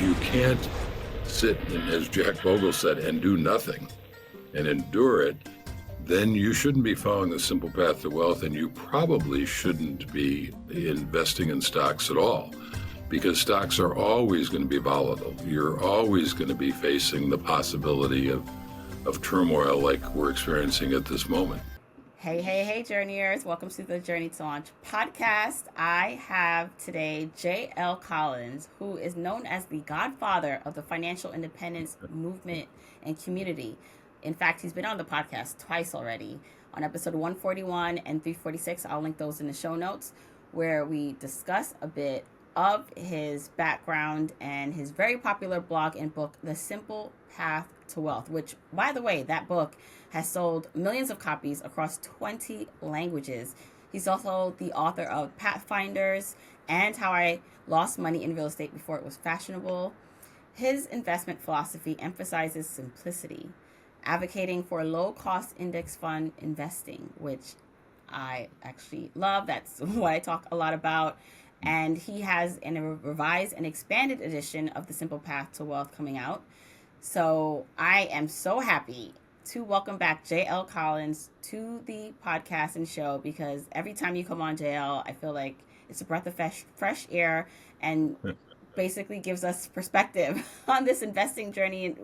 you can't sit, and as Jack Bogle said, and do nothing and endure it, then you shouldn't be following the simple path to wealth, and you probably shouldn't be investing in stocks at all, because stocks are always going to be volatile. You're always going to be facing the possibility of turmoil like we're experiencing at this moment. Hey, journeyers. Welcome to the Journey to Launch podcast. I have today J.L. Collins, who is known as the Godfather of the Financial Independence movement and community. In fact, he's been on the podcast twice already, on episode 141 and 346. I'll link those in the show notes, where we discuss a bit of his background and his very popular blog and book, The Simple Path to Wealth, which, by the way, that book has sold millions of copies across 20 languages. He's also the author of Pathfinders and How I Lost Money in Real Estate Before It Was Fashionable. His investment philosophy emphasizes simplicity, advocating for low-cost index fund investing, which I actually love. That's what I talk a lot about. And he has a revised and expanded edition of The Simple Path to Wealth coming out. So I am so happy to welcome back J.L. Collins to the podcast and show, because every time you come on, J.L., I feel like it's a breath of fresh air and basically gives us perspective on this investing journey, and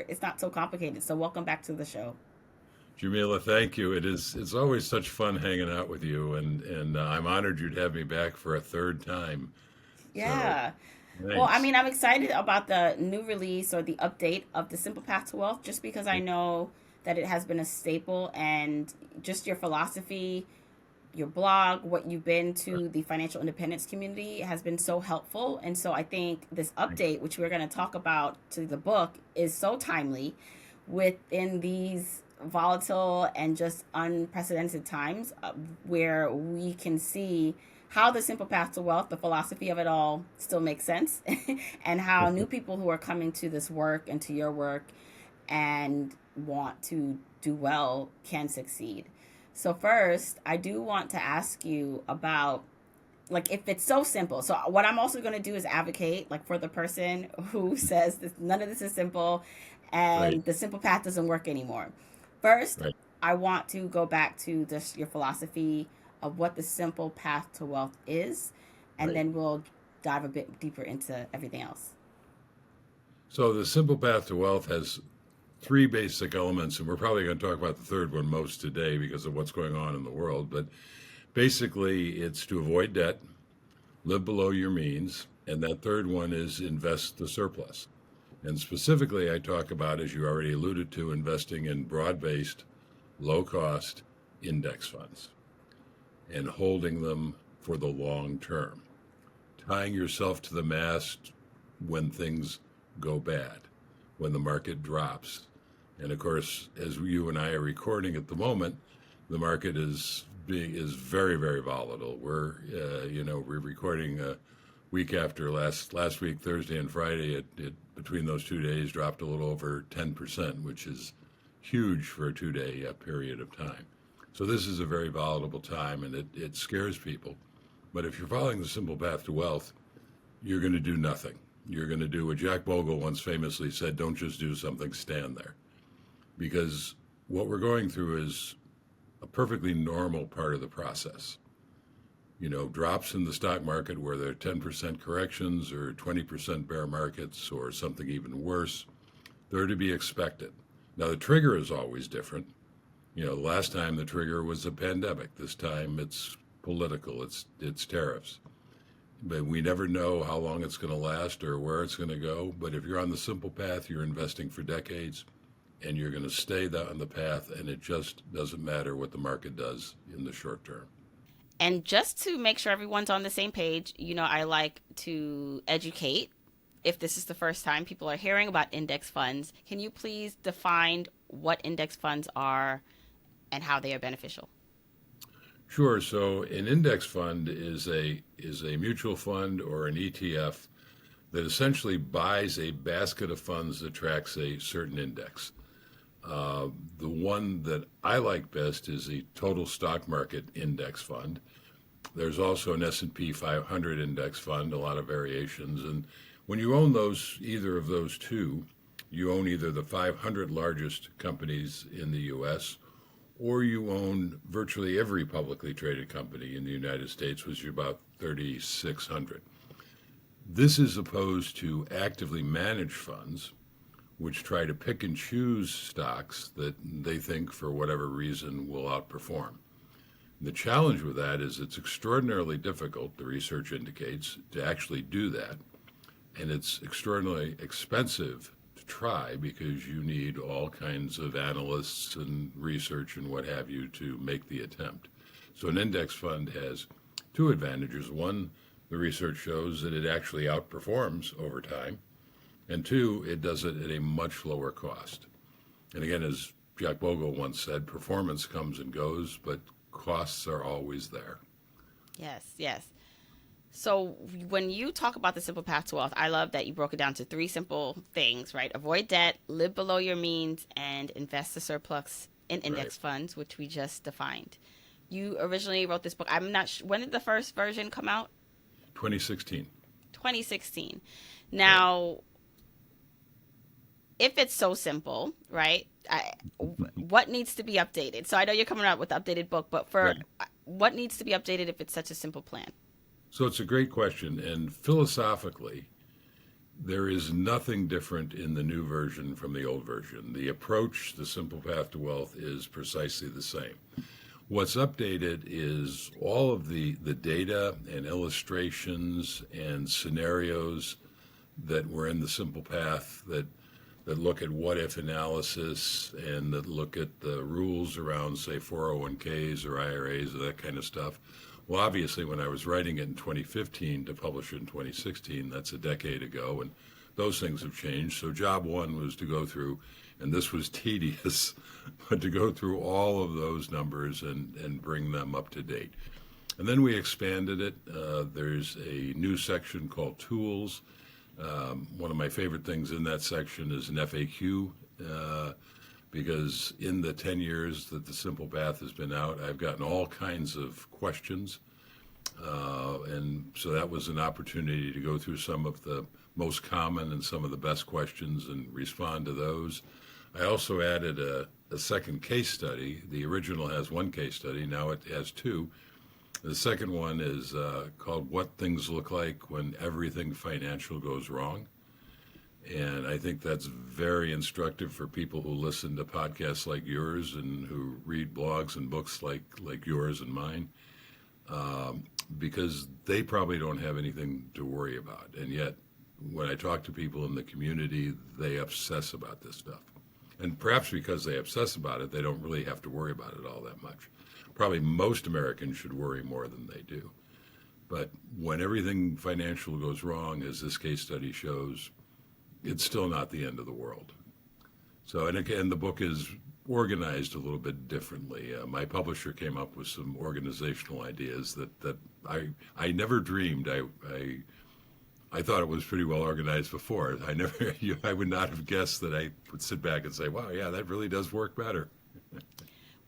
it's not so complicated. So welcome back to the show. Jamila, thank you. It's always such fun hanging out with you, and I'm honored you'd have me back for a third time. Yeah. So, Well, I thanks. mean, I'm excited about the new release or the update of The Simple Path to Wealth, just because I know that it has been a staple, and just your philosophy, your blog, what you've been to the financial independence community has been so helpful. And so I think this update, which we're going to talk about to the book, is so timely within these volatile and just unprecedented times, where we can see how the simple path to wealth, the philosophy of it all, still makes sense, and how new people who are coming to this work and to your work and want to do well can succeed. So first, I do want to ask you about, like, if it's so simple. So what I'm also going to do is advocate, like, for the person who says this, none of this is simple Right, and the simple path doesn't work anymore. First, right. I want to go back to just your philosophy of what the simple path to wealth is, and Right. then we'll dive a bit deeper into everything else. So the simple path to wealth has three basic elements, and we're probably going to talk about the third one most today because of what's going on in the world. But basically, it's to avoid debt, live below your means, and that third one is invest the surplus. And specifically, I talk about, as you already alluded to, investing in broad-based, low-cost index funds and holding them for the long term, tying yourself to the mast when things go bad, when the market drops. And of course, as you and I are recording at the moment, the market is very, very volatile. We're recording a week after last week, Thursday and Friday. It between those 2 days dropped a little over 10%, which is huge for a 2 day period of time. So this is a very volatile time, and it scares people. But if you're following the simple path to wealth, you're going to do nothing. You're going to do what Jack Bogle once famously said: don't just do something, stand there. Because what we're going through is a perfectly normal part of the process. Drops in the stock market where there are 10% corrections or 20% bear markets or something even worse, they're to be expected. Now, the trigger is always different. Last time the trigger was a pandemic. This time it's political, it's tariffs. But we never know how long it's going to last or where it's going to go. But if you're on the simple path, you're investing for decades, and you're going to stay on the path, and it just doesn't matter what the market does in the short term. And just to make sure everyone's on the same page, I like to educate. If this is the first time people are hearing about index funds, can you please define what index funds are and how they are beneficial? Sure. So an index fund is a mutual fund or an ETF that essentially buys a basket of funds that tracks a certain index. The one that I like best is the total stock market index fund. There's also an S&P 500 index fund, a lot of variations, and When you own either of those two, you own either the 500 largest companies in the U.S. or you own virtually every publicly traded company in the United States, which is about 3,600. This is opposed to actively managed funds, which try to pick and choose stocks that they think, for whatever reason, will outperform. The challenge with that is it's extraordinarily difficult, the research indicates, to actually do that. And it's extraordinarily expensive to try because you need all kinds of analysts and research and what have you to make the attempt. So an index fund has two advantages. One, the research shows that it actually outperforms over time. And two, it does it at a much lower cost. And again, as Jack Bogle once said, performance comes and goes, but costs are always there. Yes, yes. So when you talk about the simple path to wealth, I love that you broke it down to three simple things, right? Avoid debt, live below your means, and invest the surplus in index funds, which we just defined. You originally wrote this book. I'm not sure, when did the first version come out? 2016. 2016. Now, if it's so simple, right? What needs to be updated? So I know you're coming out with the updated book, but for what needs to be updated if it's such a simple plan? So it's a great question. And philosophically, there is nothing different in the new version from the old version. The approach, the simple path to wealth, is precisely the same. What's updated is all of the data and illustrations and scenarios that were in the simple path that look at what if analysis and that look at the rules around, say, 401ks or IRAs or that kind of stuff. Well, obviously, when I was writing it in 2015 to publish it in 2016, that's a decade ago, and those things have changed. So job one was to go through, and this was tedious, but to go through all of those numbers and bring them up to date. And then we expanded it. There's a new section called Tools. One of my favorite things in that section is an FAQ, because in the 10 years that the Simple Path has been out, I've gotten all kinds of questions. And so that was an opportunity to go through some of the most common and some of the best questions and respond to those. I also added a second case study. The original has one case study, now it has two. The second one is called What Things Look Like When Everything Financial Goes Wrong. And I think that's very instructive for people who listen to podcasts like yours and who read blogs and books like yours and mine, because they probably don't have anything to worry about. And yet, when I talk to people in the community, they obsess about this stuff. And perhaps because they obsess about it, they don't really have to worry about it all that much. Probably most Americans should worry more than they do. But when everything financial goes wrong, as this case study shows, it's still not the end of the world. So, and again, the book is organized a little bit differently. My publisher came up with some organizational ideas that I never dreamed. I thought it was pretty well organized before. I would not have guessed that I would sit back and say, wow, yeah, that really does work better.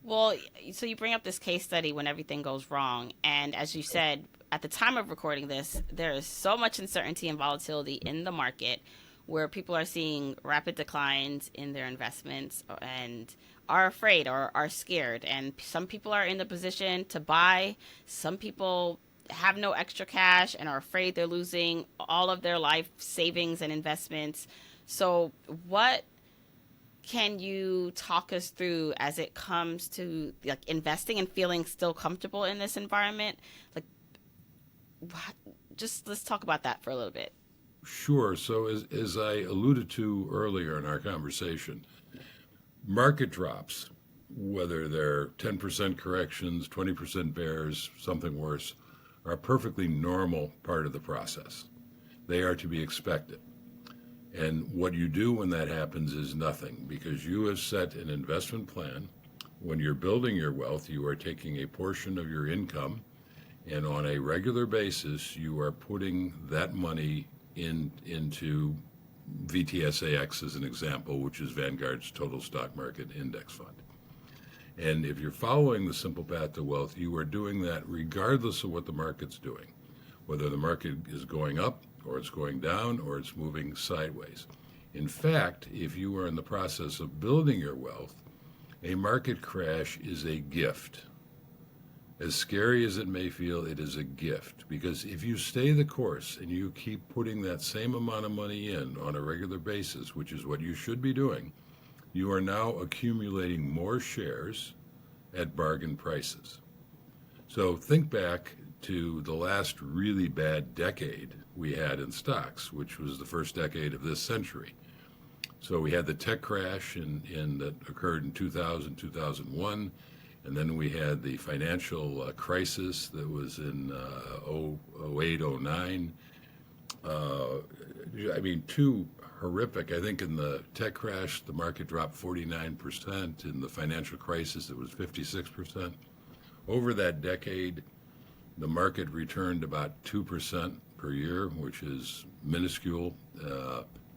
Well, so you bring up this case study when everything goes wrong. And as you said, at the time of recording this, there is so much uncertainty and volatility in the market where people are seeing rapid declines in their investments and are afraid or are scared. And some people are in the position to buy. Some people have no extra cash and are afraid they're losing all of their life savings and investments. So what can you talk us through as it comes to like investing and feeling still comfortable in this environment? Like, just let's talk about that for a little bit. Sure. So as I alluded to earlier in our conversation, market drops, whether they're 10% corrections, 20% bears, something worse, are a perfectly normal part of the process. They are to be expected. And what you do when that happens is nothing, because you have set an investment plan. When you're building your wealth, you are taking a portion of your income, and on a regular basis, you are putting that money into VTSAX as an example, which is Vanguard's Total Stock Market Index Fund. And if you're following the simple path to wealth, you are doing that regardless of what the market's doing. whether the market is going up or it's going down or it's moving sideways. In fact, if you are in the process of building your wealth, a market crash is a gift. As scary as it may feel, it is a gift, because if you stay the course and you keep putting that same amount of money in on a regular basis, which is what you should be doing, you are now accumulating more shares at bargain prices. So think back to the last really bad decade we had in stocks, which was the first decade of this century. So we had the tech crash that occurred in 2000, 2001, and then we had the financial crisis that was in 08, 09. Two horrific. I think in the tech crash, the market dropped 49%. In the financial crisis, it was 56%. Over that decade, the market returned about 2% per year, which is minuscule.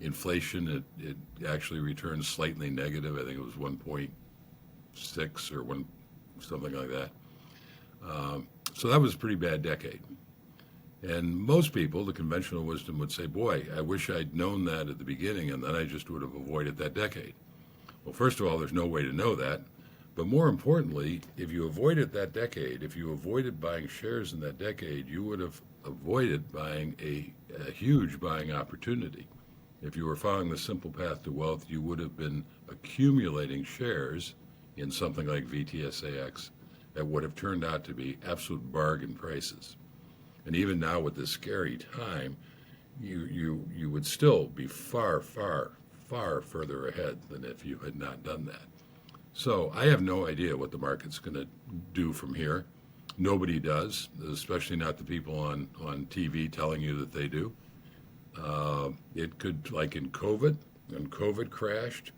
Inflation, it actually returned slightly negative. I think it was 1.6 or something like that. So that was a pretty bad decade. And most people, the conventional wisdom would say, boy, I wish I'd known that at the beginning, and then I just would have avoided that decade. Well, first of all, there's no way to know that. But more importantly, if you avoided that decade, if you avoided buying shares in that decade, you would have avoided buying a huge buying opportunity. If you were following the simple path to wealth, you would have been accumulating shares in something like VTSAX that would have turned out to be absolute bargain prices. And even now with this scary time, you would still be far, far, far further ahead than if you had not done that. So I have no idea what the market's going to do from here. Nobody does, especially not the people on TV telling you that they do. It could, like in COVID, when COVID crashed,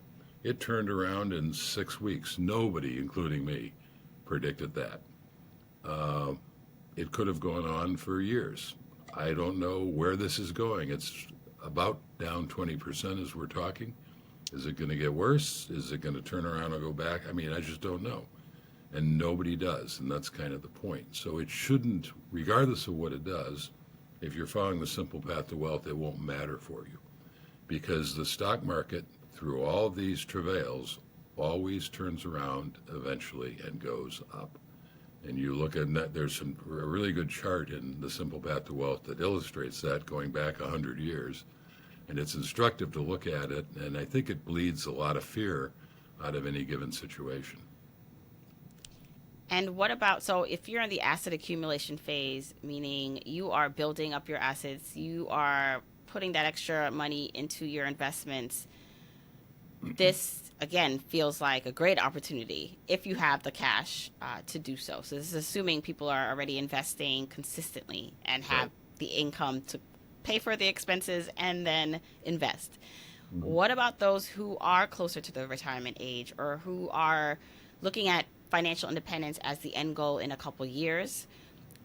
it turned around in 6 weeks. Nobody, including me, predicted that. It could have gone on for years. I don't know where this is going. It's about down 20% as we're talking. Is it going to get worse? Is it going to turn around and go back? I just don't know. And nobody does, and that's kind of the point. So it shouldn't, regardless of what it does, if you're following the simple path to wealth, it won't matter for you. Because the stock market, through all of these travails, always turns around eventually and goes up. And you look at that, there's a really good chart in the simple path to wealth that illustrates that going back 100 years. And it's instructive to look at it, and I think it bleeds a lot of fear out of any given situation. And what about, so if you're in the asset accumulation phase, meaning you are building up your assets, you are putting that extra money into your investments, this again feels like a great opportunity if you have the cash to do so. So this is assuming people are already investing consistently and have the income to pay for the expenses and then invest. Mm-hmm. What about those who are closer to the retirement age or who are looking at financial independence as the end goal in a couple years?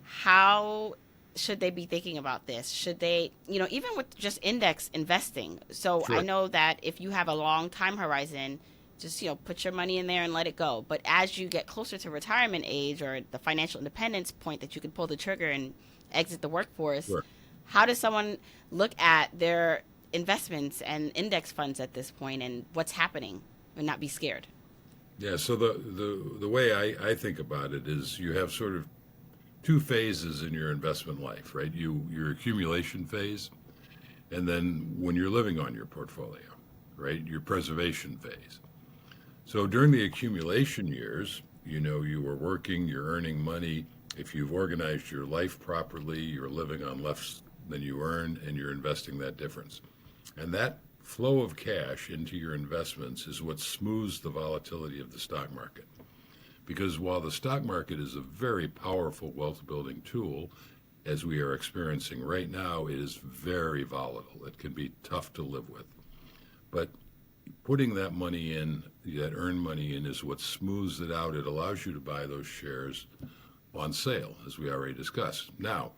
How should they be thinking about this? Should they, even with just index investing? So sure. I know that if you have a long time horizon, just, put your money in there and let it go. But as you get closer to retirement age or the financial independence point that you can pull the trigger and exit the workforce, sure. How does someone look at their investments and index funds at this point and what's happening and not be scared? Yeah, so the way I think about it is you have sort of two phases in your investment life, right? Your accumulation phase, and then when you're living on your portfolio, right? Your preservation phase. So during the accumulation years, you were working, you're earning money. If you've organized your life properly, you're living on less than you earn, and you're investing that difference. And that flow of cash into your investments is what smooths the volatility of the stock market. Because while the stock market is a very powerful wealth-building tool, as we are experiencing right now, it is very volatile. It can be tough to live with. But putting that money in, that earned money in, is what smooths it out. It allows you to buy those shares on sale, as we already discussed. Now,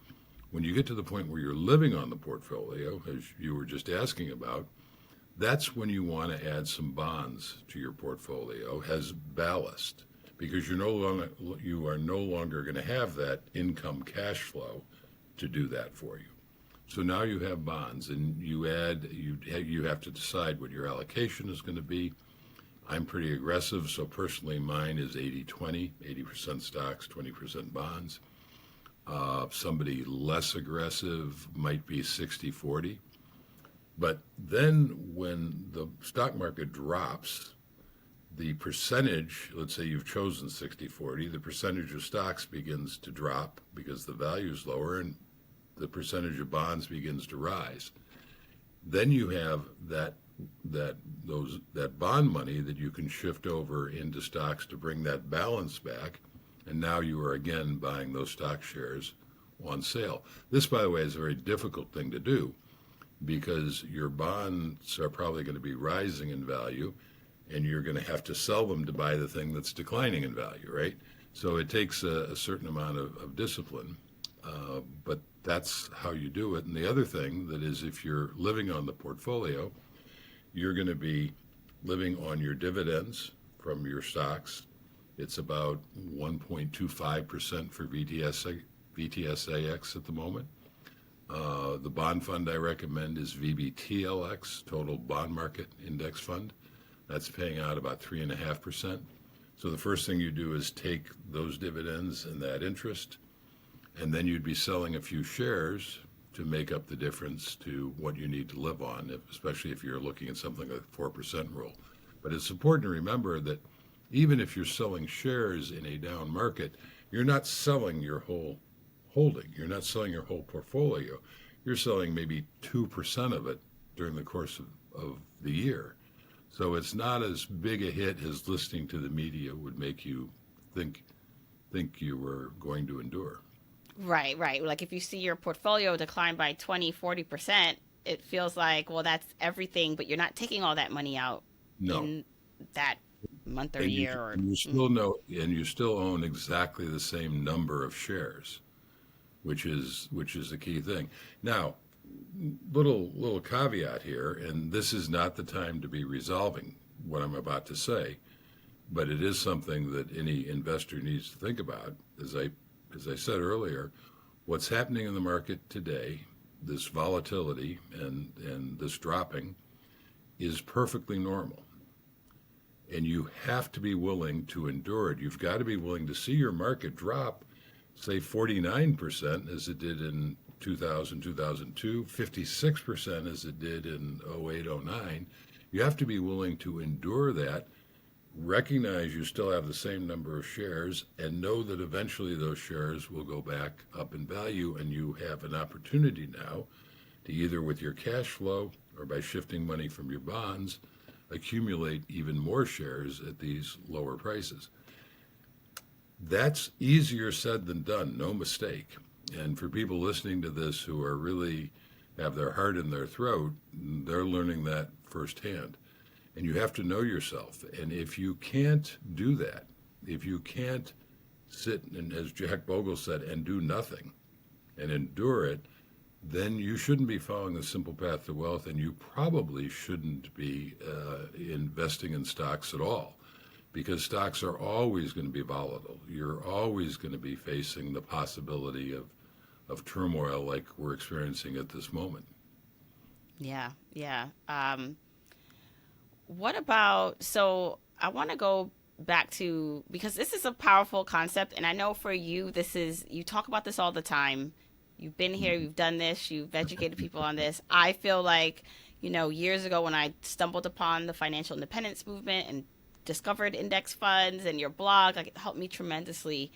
when you get to the point where you're living on the portfolio, as you were just asking about, that's when you want to add some bonds to your portfolio as ballast, because you are no longer going to have that income cash flow to do that for you. So now you have bonds, and you have to decide what your allocation is going to be. I'm pretty aggressive, so personally mine is 80-20, 80% stocks, 20% bonds. Somebody less aggressive might be 60-40. But then when the stock market drops, the percentage, let's say you've chosen 60-40, the percentage of stocks begins to drop because the value is lower and the percentage of bonds begins to rise. Then you have that bond money that you can shift over into stocks to bring that balance back, and now you are again buying those stock shares on sale. This, by the way, is a very difficult thing to do because your bonds are probably going to be rising in value, and you're going to have to sell them to buy the thing that's declining in value, right? So it takes a certain amount of discipline, but that's how you do it. And the other thing that is, if you're living on the portfolio, you're going to be living on your dividends from your stocks. It's about 1.25% for VTSAX at the moment. The bond fund I recommend is VBTLX, Total Bond Market Index Fund. That's paying out about 3.5%. So the first thing you do is take those dividends and that interest, and then you'd be selling a few shares to make up the difference to what you need to live on, especially if you're looking at something like the 4% rule. But it's important to remember that even if you're selling shares in a down market, you're not selling your whole holding. You're not selling your whole portfolio. You're selling maybe 2% of it during the course of the year. So it's not as big a hit as listening to the media would make you think you were going to endure. Right, right. Like if you see your portfolio decline by 20, 40%, it feels like, well, that's everything, but you're not taking all that money out No. in that month or And you, year or and you still know, and you still own exactly the same number of shares, which is the key thing. Now, little caveat here, and this is not the time to be resolving what I'm about to say, but it is something that any investor needs to think about. As I said earlier, what's happening in the market today, this volatility and this dropping, is perfectly normal. And you have to be willing to endure it. You've got to be willing to see your market drop, say 49% as it did in 2000, 2002, 56% as it did in 08, 09. You have to be willing to endure that, recognize you still have the same number of shares, and know that eventually those shares will go back up in value, and you have an opportunity now to either with your cash flow or by shifting money from your bonds, accumulate even more shares at these lower prices. That's easier said than done, no mistake. And for people listening to this who are really have their heart in their throat, they're learning that firsthand. And you have to know yourself. And if you can't do that, if you can't sit and, as Jack Bogle said, and do nothing and endure it, then you shouldn't be following the simple path to wealth, and you probably shouldn't be investing in stocks at all, because stocks are always going to be volatile. You're always going to be facing the possibility of turmoil like we're experiencing at this moment. yeah, yeah. What about, so I want to go back to, because this is a powerful concept, and I know for you, this is, you talk about this all the time. You've been here, you've done this, you've educated people on this. I feel like, years ago when I stumbled upon the financial independence movement and discovered index funds and your blog, like it helped me tremendously.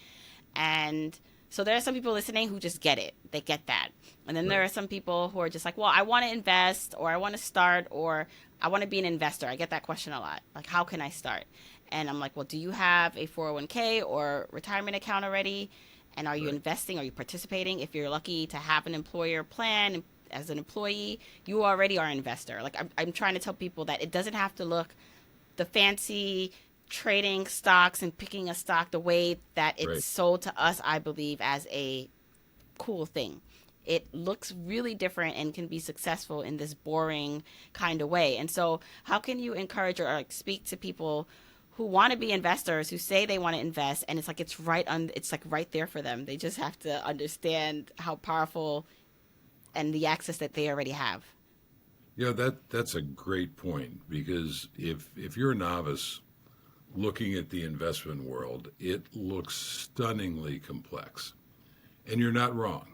And so there are some people listening who just get it. They get that. And then there Right. are some people who are just like, well, I want to invest, or I want to start, or I want to be an investor. I get that question a lot. Like, how can I start? And I'm like, well, do you have a 401k or retirement account already? And are you Right. investing? Are you participating? If you're lucky to have an employer plan as an employee, you already are an investor. Like, I'm trying to tell people that it doesn't have to look the fancy trading stocks and picking a stock the way that it's Right. sold to us, I believe, as a cool thing. It looks really different and can be successful in this boring kind of way. And so, how can you encourage or like, speak to people who want to be investors, who say they want to invest, and it's like right there for them. They just have to understand how powerful and the access that they already have. That's a great point because if you're a novice looking at the investment world, it looks stunningly complex. And you're not wrong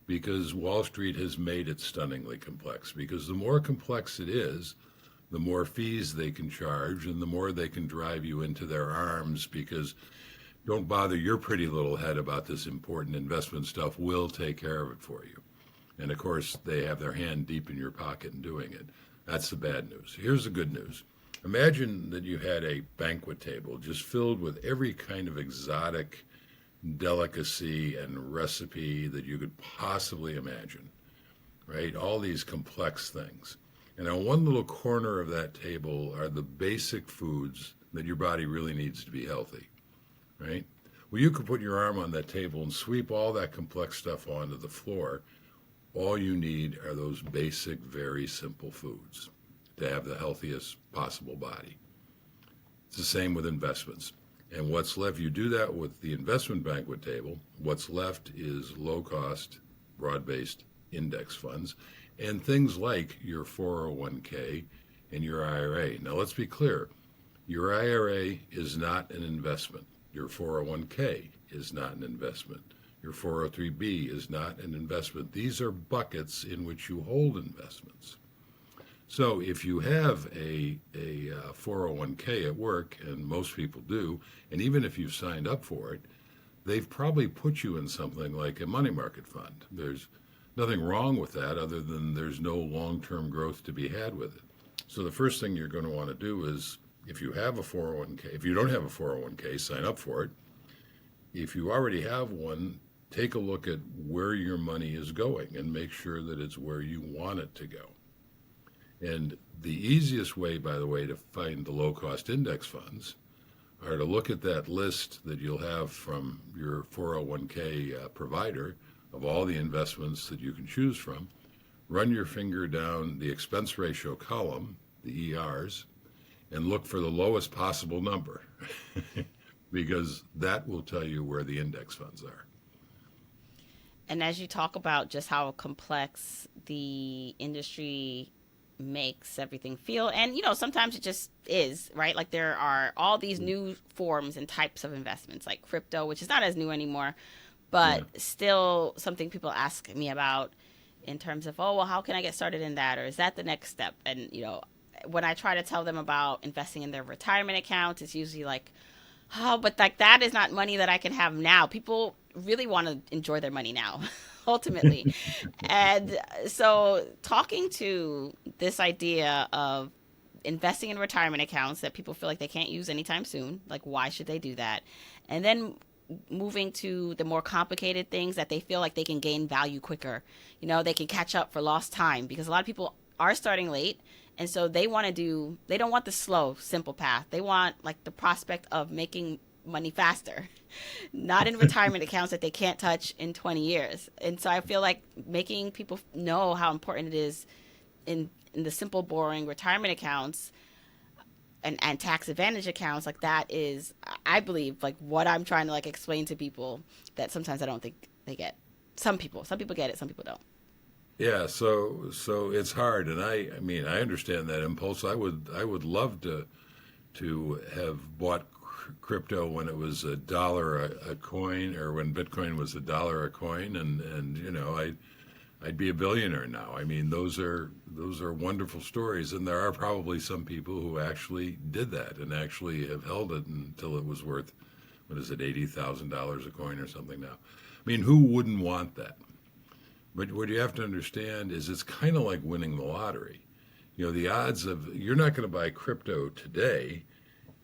because Wall Street has made it stunningly complex because the more complex it is, the more fees they can charge and the more they can drive you into their arms because don't bother your pretty little head about this important investment stuff. We'll take care of it for you. And of course, they have their hand deep in your pocket in doing it. That's the bad news. Here's the good news. Imagine that you had a banquet table just filled with every kind of exotic delicacy and recipe that you could possibly imagine, right? All these complex things. And on one little corner of that table are the basic foods that your body really needs to be healthy, right? Well, you could put your arm on that table and sweep all that complex stuff onto the floor. All you need are those basic, very simple foods to have the healthiest possible body. It's the same with investments. And what's left, you do that with the investment banquet table. What's left is low cost, broad based index funds and things like your 401k and your IRA. Now, let's be clear your IRA is not an investment, your 401k is not an investment. Your 403b is not an investment. These are buckets in which you hold investments. So if you have a 401k at work, and most people do, and even if you've signed up for it, they've probably put you in something like a money market fund. There's nothing wrong with that other than there's no long-term growth to be had with it. So the first thing you're going to want to do is if you have a 401k, if you don't have a 401k, sign up for it. If you already have one, take a look at where your money is going and make sure that it's where you want it to go. And the easiest way, by the way, to find the low-cost index funds are to look at that list that you'll have from your 401k provider of all the investments that you can choose from. Run your finger down the expense ratio column, the ERs, and look for the lowest possible number because that will tell you where the index funds are. And as you talk about just how complex the industry makes everything feel, and sometimes it just is, right? Like there are all these new forms and types of investments like crypto, which is not as new anymore, but still something people ask me about in terms of, oh, well, how can I get started in that? Or is that the next step? And when I try to tell them about investing in their retirement accounts, it's usually like, oh, but like that is not money that I can have now. People really want to enjoy their money now, ultimately. And so talking to this idea of investing in retirement accounts that people feel like they can't use anytime soon, like why should they do that? And then moving to the more complicated things that they feel like they can gain value quicker. They can catch up for lost time because a lot of people are starting late. And so they don't want the slow, simple path. They want like the prospect of making money faster, not in retirement accounts that they can't touch in 20 years. And so I feel like making people know how important it is in the simple, boring retirement accounts and tax advantage accounts, like that is, I believe, like what I'm trying to like explain to people that sometimes I don't think they get. Some people get it, some people don't. Yeah, so it's hard, and I mean I understand that impulse. I would love to have bought crypto when it was $1 a coin, or when Bitcoin was $1 a coin, and I'd be a billionaire now. I mean those are wonderful stories, and there are probably some people who actually did that and actually have held it until it was worth, what is it, $80,000 a coin or something now. I mean, who wouldn't want that? But what you have to understand is it's kind of like winning the lottery. The odds of, you're not going to buy crypto today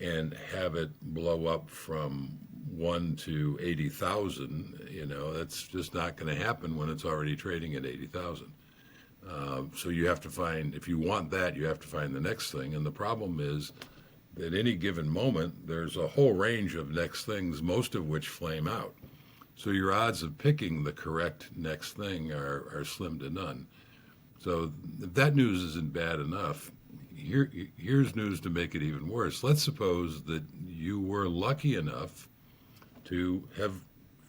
and have it blow up from 1 to 80,000, that's just not going to happen when it's already trading at 80,000. So you have to find, if you want that, you have to find the next thing. And the problem is that at any given moment, there's a whole range of next things, most of which flame out. So your odds of picking the correct next thing are slim to none. So if that news isn't bad enough, here's news to make it even worse. Let's suppose that you were lucky enough to have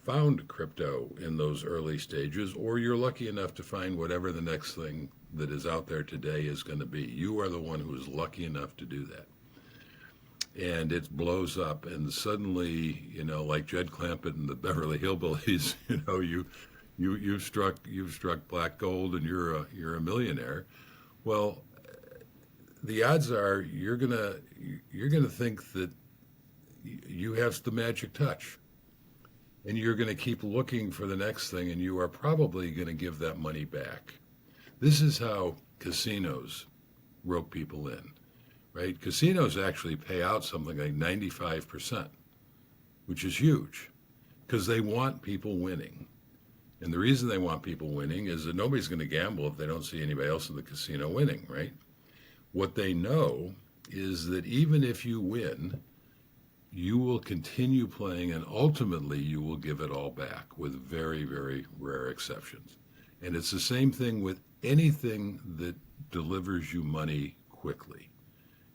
found crypto in those early stages, or you're lucky enough to find whatever the next thing that is out there today is going to be. You are the one who is lucky enough to do that. And it blows up, and suddenly, like Jed Clampett and the Beverly Hillbillies, you've struck black gold, and you're a millionaire. Well, the odds are you're gonna think that you have the magic touch, and you're going to keep looking for the next thing, and you are probably going to give that money back. This is how casinos rope people in, right? Casinos actually pay out something like 95%, which is huge, because they want people winning. And the reason they want people winning is that nobody's going to gamble if they don't see anybody else in the casino winning, right? What they know is that even if you win, you will continue playing, and ultimately you will give it all back, with very, very rare exceptions. And it's the same thing with anything that delivers you money quickly,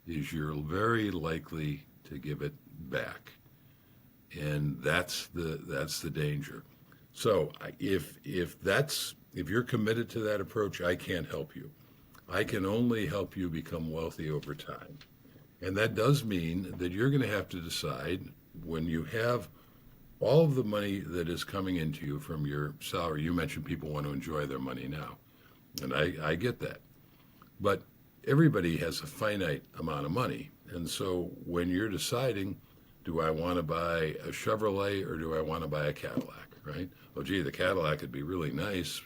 is you're very likely to give it back. And that's the danger. So if you're committed to that approach, I can't help you. I can only help you become wealthy over time. And that does mean that you're going to have to decide, when you have all of the money that is coming into you from your salary. You mentioned people want to enjoy their money now, and I get that. But everybody has a finite amount of money. And so when you're deciding, do I want to buy a Chevrolet or do I want to buy a Cadillac, right? Oh, gee, the Cadillac would be really nice,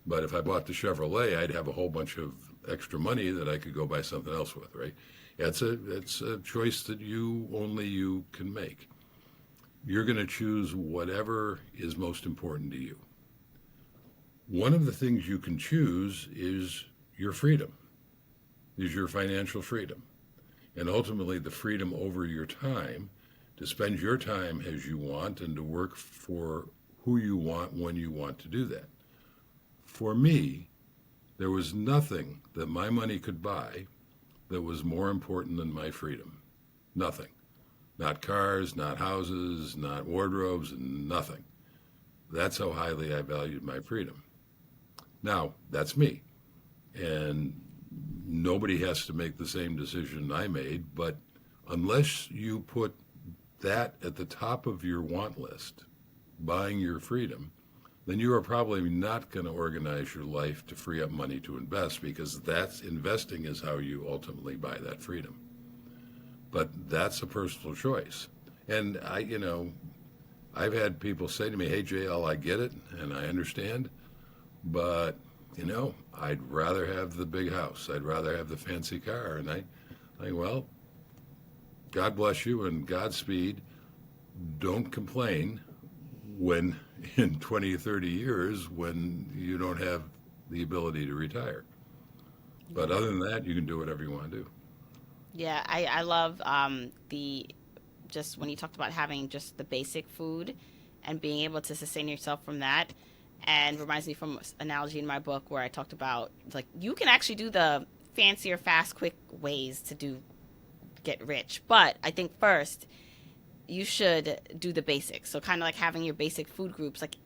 but if I bought the Chevrolet, I'd have a whole bunch of extra money that I could go buy something else with, right? It's a choice that only you can make. You're going to choose whatever is most important to you. One of the things you can choose is your freedom, is your financial freedom, and ultimately the freedom over your time, to spend your time as you want and to work for who you want when you want to do that. For me, there was nothing that my money could buy that was more important than my freedom. Nothing. Not cars, not houses, not wardrobes, nothing. That's how highly I valued my freedom. Now, that's me. And nobody has to make the same decision I made, but unless you put that at the top of your want list, buying your freedom, then you are probably not going to organize your life to free up money to invest, because investing is how you ultimately buy that freedom. But that's a personal choice. And I've had people say to me, "Hey, JL, I get it and I understand, but I'd rather have the big house. I'd rather have the fancy car." And I think, well, God bless you and Godspeed. Don't complain when in 20 or 30 years when you don't have the ability to retire. But other than that, you can do whatever you want to do. Yeah, I love the just when you talked about having just the basic food and being able to sustain yourself from that. And reminds me from an analogy in my book where I talked about, like, you can actually do the fancier, fast, quick ways to get rich. But I think first you should do the basics. So kind of like having your basic food groups, like,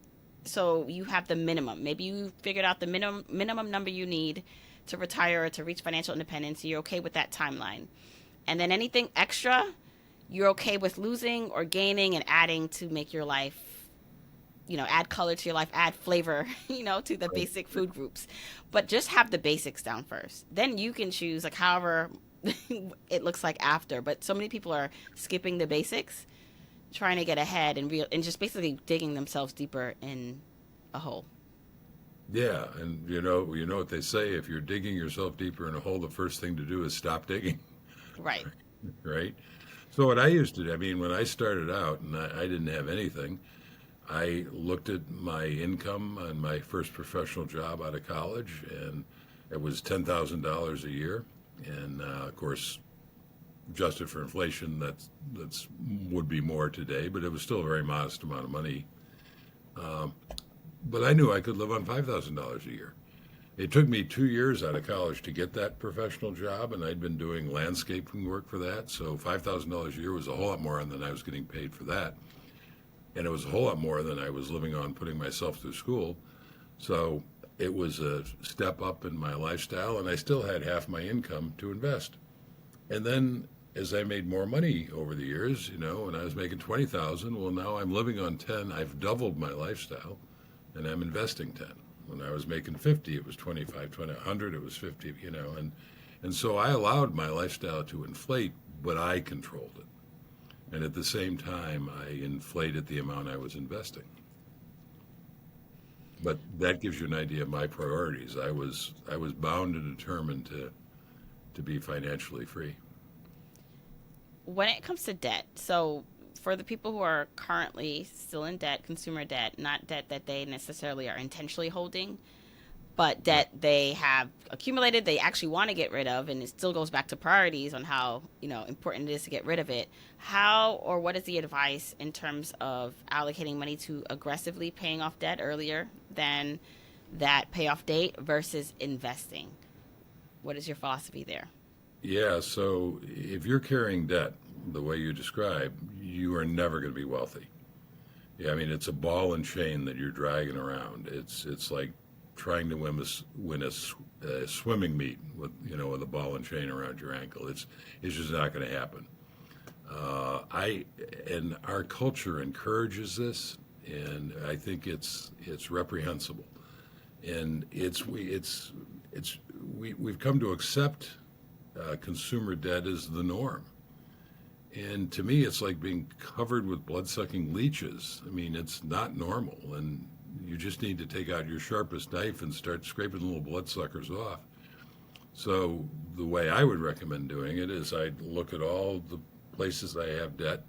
so you have the minimum. Maybe you figured out the minimum number you need to retire or to reach financial independence. You're okay with that timeline. And then anything extra, you're okay with losing or gaining and adding to make your life, add color to your life, add flavor, to the basic food groups. But just have the basics down first. Then you can choose, like, however it looks like after. But so many people are skipping the basics, trying to get ahead and just basically digging themselves deeper in a hole. Yeah, and you know what they say: if you're digging yourself deeper in a hole, the first thing to do is stop digging. Right. Right. So what I used to do, when I started out and I didn't have anything, I looked at my income on my first professional job out of college, and it was $10,000 a year, and of course, adjusted for inflation, that's would be more today, but it was still a very modest amount of money. But I knew I could live on $5,000 a year, It took me 2 years out of college to get that professional job, and I'd been doing landscaping work for that. So $5,000 a year was a whole lot more than I was getting paid for that, and it was a whole lot more than I was living on putting myself through school. So it was a step up in my lifestyle, and I still had half my income to invest. And then as I made more money over the years, when I was making 20,000, well, now I'm living on 10. I've doubled my lifestyle, and I'm investing 10. When I was making 50, it was 25, 20, 100, it was 50, and so I allowed my lifestyle to inflate, but I controlled it. And at the same time, I inflated the amount I was investing. But that gives you an idea of my priorities. I was bound and determined to be financially free. When it comes to debt, so for the people who are currently still in debt, consumer debt, not debt that they necessarily are intentionally holding, but Right. debt they have accumulated, they actually want to get rid of, and it still goes back to priorities on how important it is to get rid of it. How or what is the advice in terms of allocating money to aggressively paying off debt earlier than that payoff date versus investing? What is your philosophy there? Yeah, so if you're carrying debt the way you describe, you are never going to be wealthy. Yeah, I mean it's a ball and chain that you're dragging around. It's like trying to win a swimming meet with a ball and chain around your ankle. It's just not going to happen. I and our culture encourages this, and I think it's reprehensible. And we've come to accept consumer debt as the norm. And to me, it's like being covered with blood-sucking leeches. I mean, it's not normal, and you just need to take out your sharpest knife and start scraping the little bloodsuckers off. So the way I would recommend doing it is I'd look at all the places I have debt,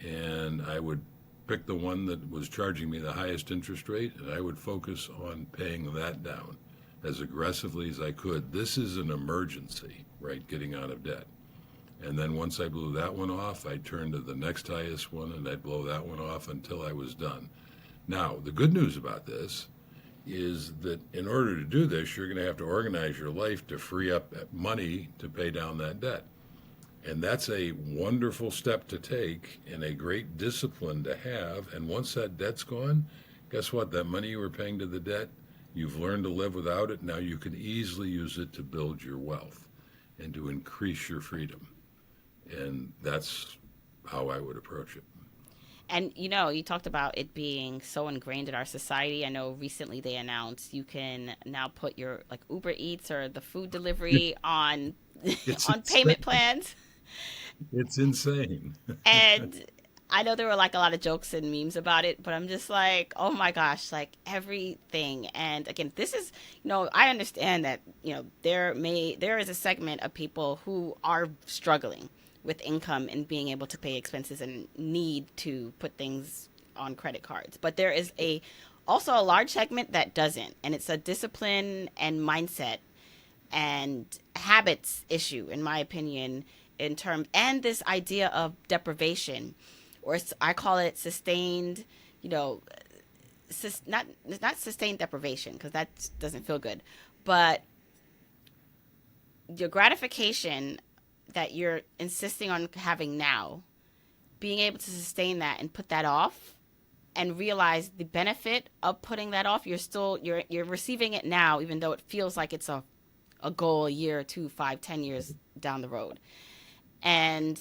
and I would pick the one that was charging me the highest interest rate, and I would focus on paying that down as aggressively as I could. This is an emergency, right? Getting out of debt. And then once I blew that one off, I'd turn to the next highest one and I'd blow that one off until I was done. Now, the good news about this is that in order to do this, you're going to have to organize your life to free up money to pay down that debt. And that's a wonderful step to take and a great discipline to have. And once that debt's gone, guess what? That money you were paying to the debt, you've learned to live without it. Now you can easily use it to build your wealth and to increase your freedom. And that's how I would approach it. And you talked about it being so ingrained in our society. I know recently they announced you can now put your like Uber Eats or the food delivery on It's on payment insane. plans. It's insane. And I know there were like a lot of jokes and memes about it, but I'm just like, oh my gosh, like everything. And again, this is, I understand that, there is a segment of people who are struggling with income and being able to pay expenses and need to put things on credit cards. But there is also a large segment that doesn't, and it's a discipline and mindset and habits issue, in my opinion, in terms and this idea of deprivation, or I call it sustained, you know, not sustained deprivation because that doesn't feel good, but your gratification that you're insisting on having now, being able to sustain that and put that off and realize the benefit of putting that off. You're receiving it now, even though it feels like it's a goal a year, 2, 5, 10 years down the road. And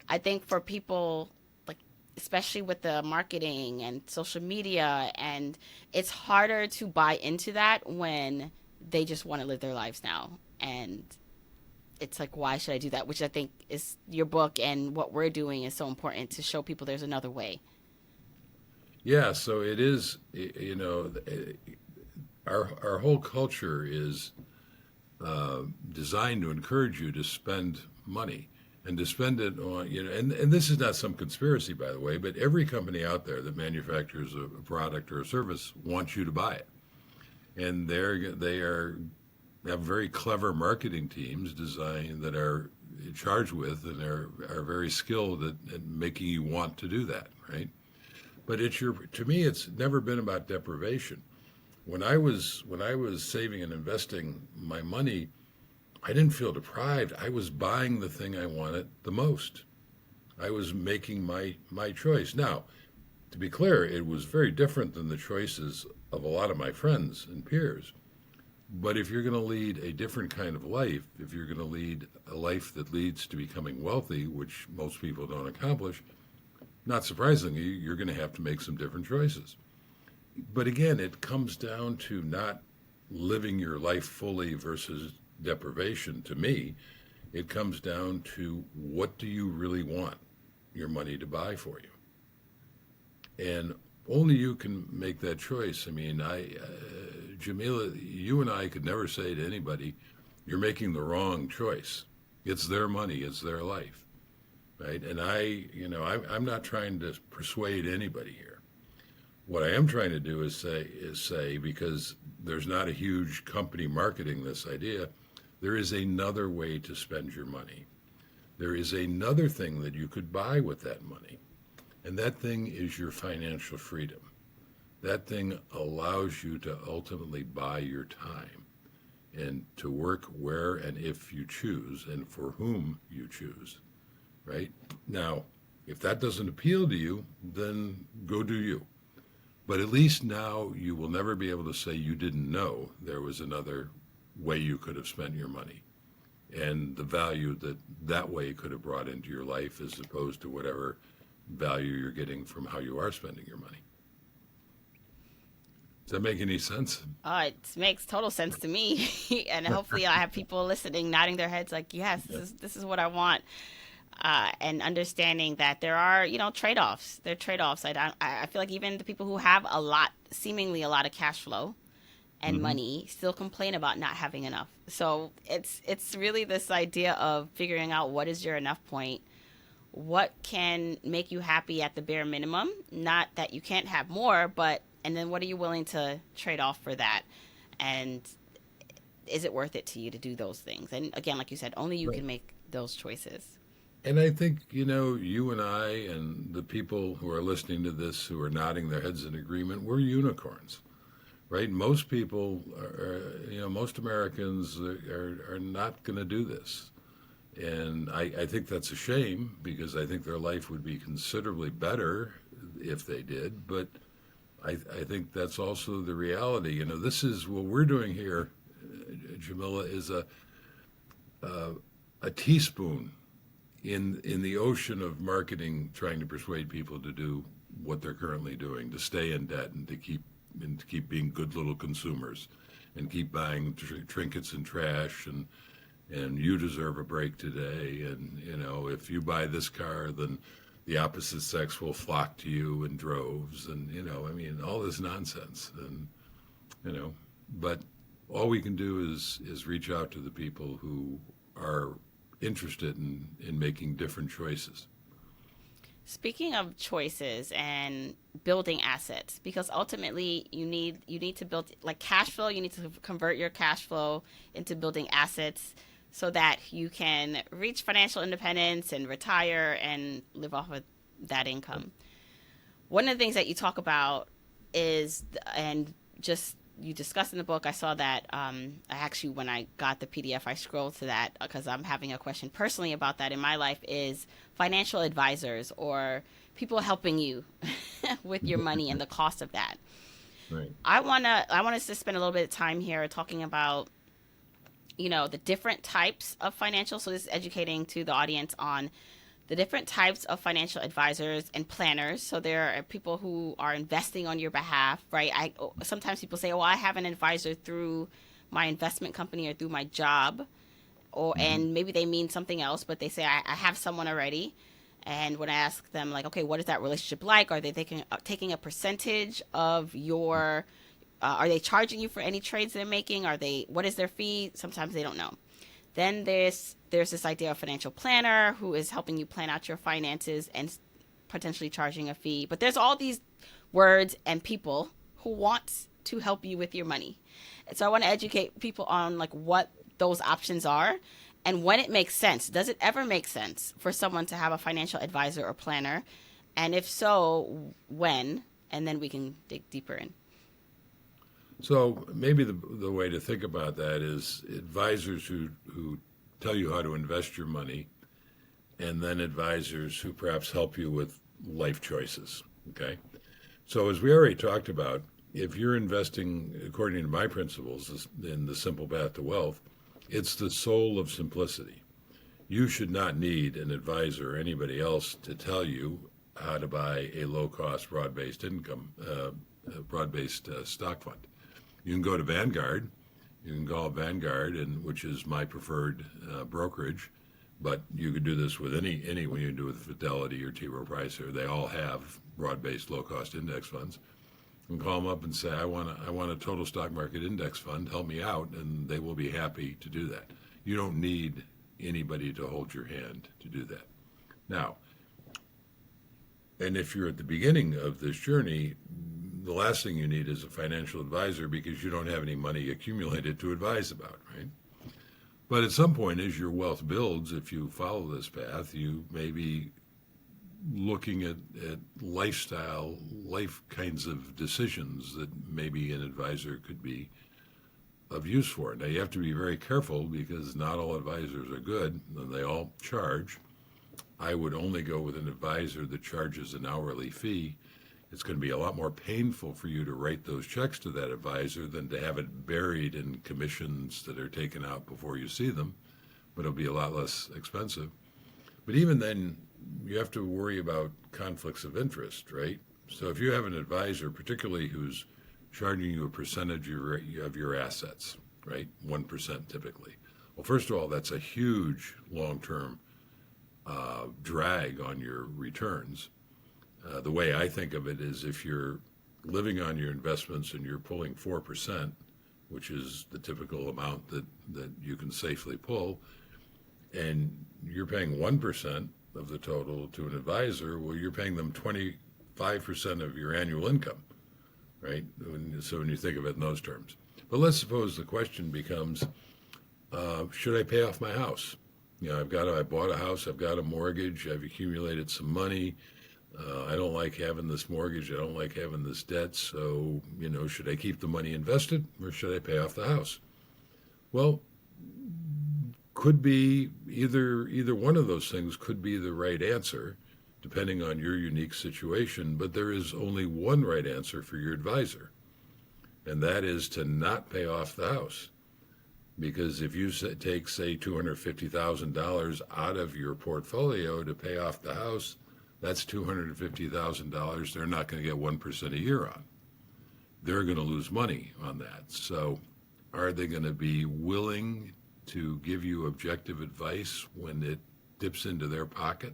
I think for people, like especially with the marketing and social media, and it's harder to buy into that when they just want to live their lives now. And it's like, why should I do that? Which I think is your book and what we're doing is so important to show people there's another way. Yeah, so it is, our whole culture is designed to encourage you to spend money and to spend it on, and this is not some conspiracy, by the way, but every company out there that manufactures a product or a service wants you to buy it. And they have very clever marketing teams designed that are charged with and are very skilled at making you want to do that, right? But to me, it's never been about deprivation. When I was saving and investing my money, I didn't feel deprived. I was buying the thing I wanted the most. I was making my choice. Now, to be clear, it was very different than the choices of a lot of my friends and peers. But if you're going to lead a different kind of life, if you're going to lead a life that leads to becoming wealthy, which most people don't accomplish, not surprisingly, you're going to have to make some different choices. But again, it comes down to not living your life fully versus deprivation. To me, it comes down to what do you really want your money to buy for you? And only you can make that choice. I mean, Jamila, you and I could never say to anybody, you're making the wrong choice. It's their money, it's their life, right? And I'm not trying to persuade anybody here. What I am trying to do is say because there's not a huge company marketing this idea, there is another way to spend your money. There is another thing that you could buy with that money, and that thing is your financial freedom. That thing allows you to ultimately buy your time and to work where and if you choose and for whom you choose, right? Now, if that doesn't appeal to you, then go do you. But at least now you will never be able to say you didn't know there was another way you could have spent your money and the value that that way could have brought into your life as opposed to whatever value you're getting from how you are spending your money. Does that make any sense? It makes total sense to me, and hopefully, I have people listening, nodding their heads, like, "Yes, Yeah. this is what I want," and understanding that there are, trade offs. There are trade offs. I feel like even the people who have seemingly a lot of cash flow and Hmm. money, still complain about not having enough. So it's really this idea of figuring out what is your enough point, what can make you happy at the bare minimum, not that you can't have more, but and then what are you willing to trade off for that, and is it worth it to you to do those things? And again, like you said, only you Right. can make those choices. And I think, you and I and the people who are listening to this who are nodding their heads in agreement, we're unicorns, right? Most people most Americans are not going to do this. And I think that's a shame because I think their life would be considerably better if they did. But I think that's also the reality. This is what we're doing here, Jamila, is a teaspoon in the ocean of marketing trying to persuade people to do what they're currently doing, to stay in debt and to keep being good little consumers and keep buying trinkets and trash and you deserve a break today. And if you buy this car, then the opposite sex will flock to you in droves. And I mean, all this nonsense. And you know, but all we can do is reach out to the people who are interested in making different choices. Speaking of choices and building assets, because ultimately you need to build like cash flow. You need to convert your cash flow into building assets so that you can reach financial independence and retire and live off of that income. One of the things that you talk about is, and just you discussed in the book, I saw that, I actually, when I got the PDF, I scrolled to that because I'm having a question personally about that in my life, is financial advisors or people helping you with your money and the cost of that. Right. I want us to spend a little bit of time here talking about, the different types of financial. So this is educating to the audience on the different types of financial advisors and planners. So there are people who are investing on your behalf, right? Sometimes people say, "Oh, I have an advisor through my investment company or through my job," or Hmm. and maybe they mean something else, but they say, "I have someone already." And when I ask them, like, "Okay, what is that relationship like? Are they taking a percentage of your? Are they charging you for any trades they're making? Are they? What is their fee?" Sometimes they don't know. Then there's this idea of financial planner who is helping you plan out your finances and potentially charging a fee. But there's all these words and people who want to help you with your money. And so I want to educate people on like what those options are and when it makes sense. Does it ever make sense for someone to have a financial advisor or planner? And if so, when? And then we can dig deeper in. So maybe the way to think about that is advisors who tell you how to invest your money, and then advisors who perhaps help you with life choices. Okay. So as we already talked about, if you're investing according to my principles in the simple path to wealth, it's the soul of simplicity. You should not need an advisor or anybody else to tell you how to buy a low-cost broad-based stock fund. You can go to Vanguard. You can call Vanguard, and which is my preferred brokerage. But you could do this with any when you do with Fidelity or T. Rowe Price, or they all have broad-based low-cost index funds. You can call them up and say, I want a total stock market index fund. Help me out, and they will be happy to do that. You don't need anybody to hold your hand to do that. Now, and if you're at the beginning of this journey, the last thing you need is a financial advisor because you don't have any money accumulated to advise about, right? But at some point, as your wealth builds, if you follow this path, you may be looking at lifestyle, life kinds of decisions that maybe an advisor could be of use for. Now, you have to be very careful because not all advisors are good and they all charge. I would only go with an advisor that charges an hourly fee. It's going to be a lot more painful for you to write those checks to that advisor than to have it buried in commissions that are taken out before you see them, but it'll be a lot less expensive. But even then, you have to worry about conflicts of interest, right? So if you have an advisor, particularly who's charging you a percentage of your assets, right? 1% typically. Well, first of all, that's a huge long-term drag on your returns. The way I think of it is if you're living on your investments and you're pulling 4%, which is the typical amount that you can safely pull, and you're paying 1% of the total to an advisor, well, you're paying them 25% of your annual income, right? So when you think of it in those terms. But let's suppose the question becomes, should I pay off my house? You know, I bought a house, I've got a mortgage, I've accumulated some money. I don't like having this mortgage. I don't like having this debt. So, should I keep the money invested or should I pay off the house? Well, could be either one of those things could be the right answer, depending on your unique situation. But there is only one right answer for your advisor, and that is to not pay off the house. Because if you take, say, $250,000 out of your portfolio to pay off the house, that's $250,000 they're not going to get 1% a year on. They're going to lose money on that. So are they going to be willing to give you objective advice when it dips into their pocket,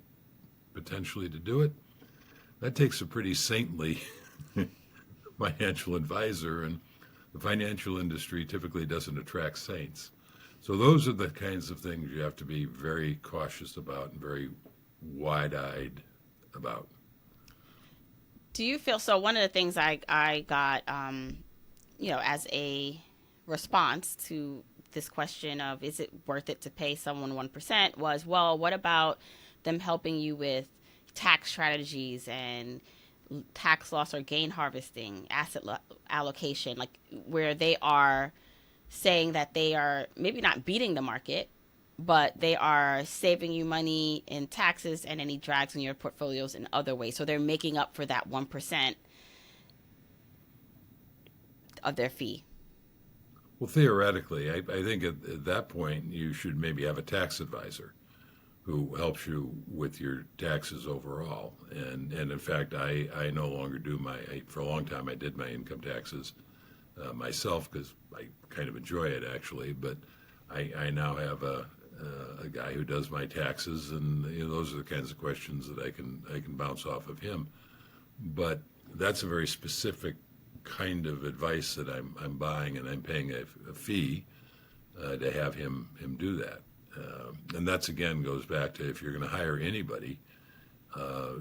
potentially to do it? That takes a pretty saintly financial advisor, and the financial industry typically doesn't attract saints. So those are the kinds of things you have to be very cautious about and very wide-eyed about. Do you feel so? One of the things I got, as a response to this question of is it worth it to pay someone 1% was, well, what about them helping you with tax strategies and tax loss or gain harvesting, allocation, like where they are saying that they are maybe not beating the market, but they are saving you money in taxes and any drags in your portfolios in other ways. So they're making up for that 1% of their fee. Well, theoretically, I think at that point you should maybe have a tax advisor who helps you with your taxes overall. And in fact, I no longer do for a long time I did my income taxes myself because I kind of enjoy it actually. But I now have a guy who does my taxes, and those are the kinds of questions that I can bounce off of him. But that's a very specific kind of advice that I'm buying, and I'm paying a fee to have him do that. And that's again goes back to if you're going to hire anybody,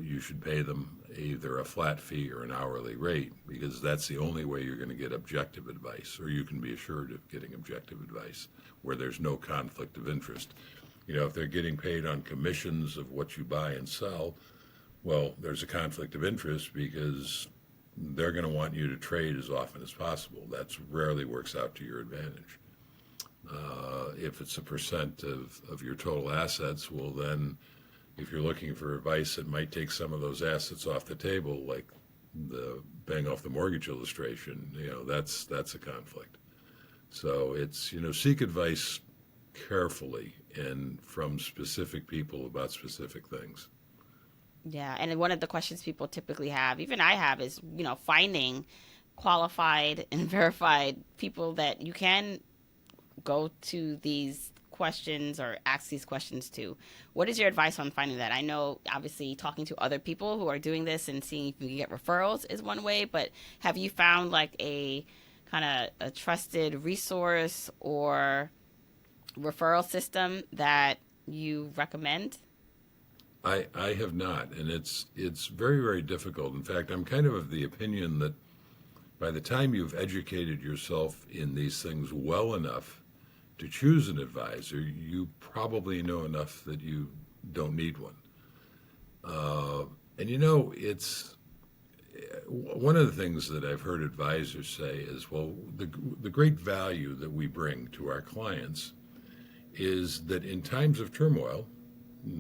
you should pay them either a flat fee or an hourly rate, because that's the only way you're going to get objective advice, or you can be assured of getting objective advice where there's no conflict of interest. If they're getting paid on commissions of what you buy and sell, well, there's a conflict of interest because they're going to want you to trade as often as possible. That's rarely works out to your advantage. If it's a percent of your total assets, well, then if you're looking for advice that might take some of those assets off the table, like the paying off the mortgage illustration, that's a conflict. So it's, seek advice carefully and from specific people about specific things. Yeah, and one of the questions people typically have, even I have, is finding qualified and verified people that you can go to these questions or ask these questions to. What is your advice on finding that? I know obviously talking to other people who are doing this and seeing if you can get referrals is one way, but have you found like a kind of a trusted resource or referral system that you recommend? I have not, and it's very, very difficult. In fact, I'm kind of the opinion that by the time you've educated yourself in these things well enough to choose an advisor, you probably know enough that you don't need one. And it's one of the things that I've heard advisors say is, well, the great value that we bring to our clients is that in times of turmoil,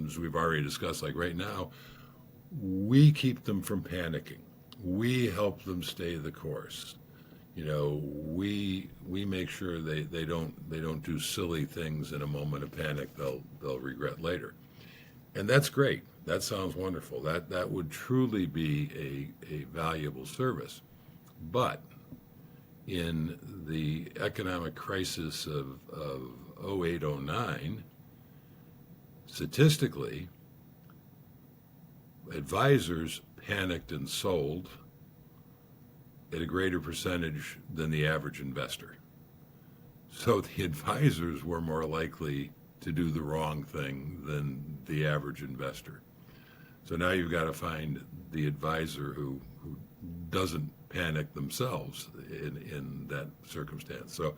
as we've already discussed, like right now, we keep them from panicking. We help them stay the course. We make sure they don't do silly things in a moment of panic they'll regret later. And that's great. That sounds wonderful. That would truly be a valuable service. But in the economic crisis of 08, 09, statistically, advisors panicked and sold at a greater percentage than the average investor. So the advisors were more likely to do the wrong thing than the average investor. So now you've got to find the advisor who doesn't panic themselves in that circumstance. So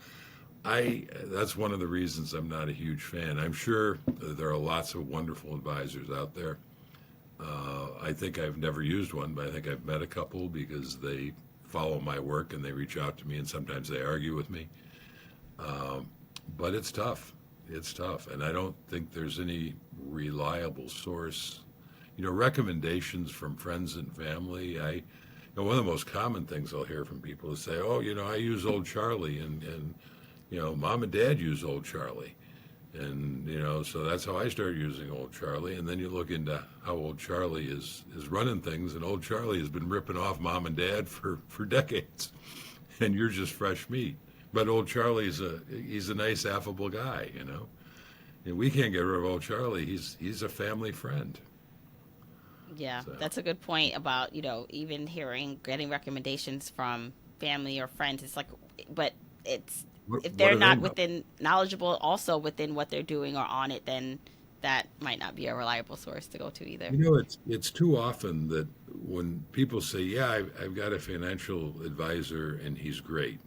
that's one of the reasons I'm not a huge fan. I'm sure there are lots of wonderful advisors out there. I think I've never used one, but I think I've met a couple because they follow my work and they reach out to me, and sometimes they argue with me. But it's tough. It's tough, and I don't think there's any reliable source. Recommendations from friends and family. One of the most common things I'll hear from people is say, "Oh, I use Old Charlie, and Mom and Dad use Old Charlie." And, so that's how I started using Old Charlie. And then you look into how Old Charlie is running things, and Old Charlie has been ripping off Mom and Dad for decades. And you're just fresh meat. But Old Charlie's he's a nice, affable guy. And we can't get rid of Old Charlie. He's a family friend. Yeah, So, that's a good point about, even getting recommendations from family or friends. It's like, but it's, if what they're do they not know? within knowledgeable also within what they're doing or on it, then that might not be a reliable source to go to either. It's too often that when people say, "Yeah, I've got a financial advisor and he's great,"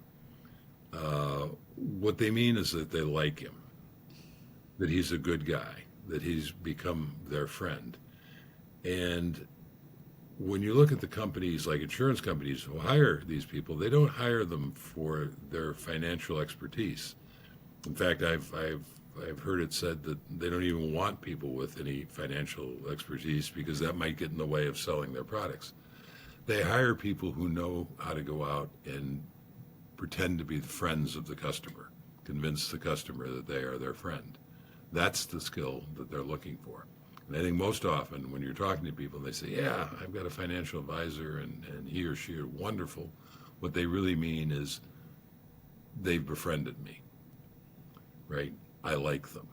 what they mean is that they like him, that he's a good guy, that he's become their friend. And when you look at the companies like insurance companies who hire these people, they don't hire them for their financial expertise. In fact, I've heard it said that they don't even want people with any financial expertise because that might get in the way of selling their products. They hire people who know how to go out and pretend to be the friends of the customer, convince the customer that they are their friend. That's the skill that they're looking for. And I think most often when you're talking to people, they say, "Yeah, I've got a financial advisor and he or she are wonderful." What they really mean is they've befriended me, right? I like them.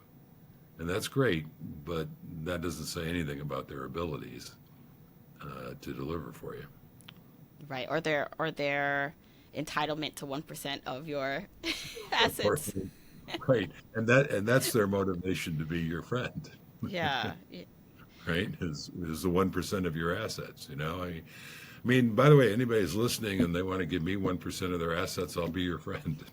And that's great, but that doesn't say anything about their abilities to deliver for you. Right. Or their entitlement to 1% of your Or, assets. right. And that's their motivation to be your friend, Yeah. right? Is the 1% of your assets, I mean, by the way, anybody's listening and they want to give me 1% of their assets, I'll be your friend.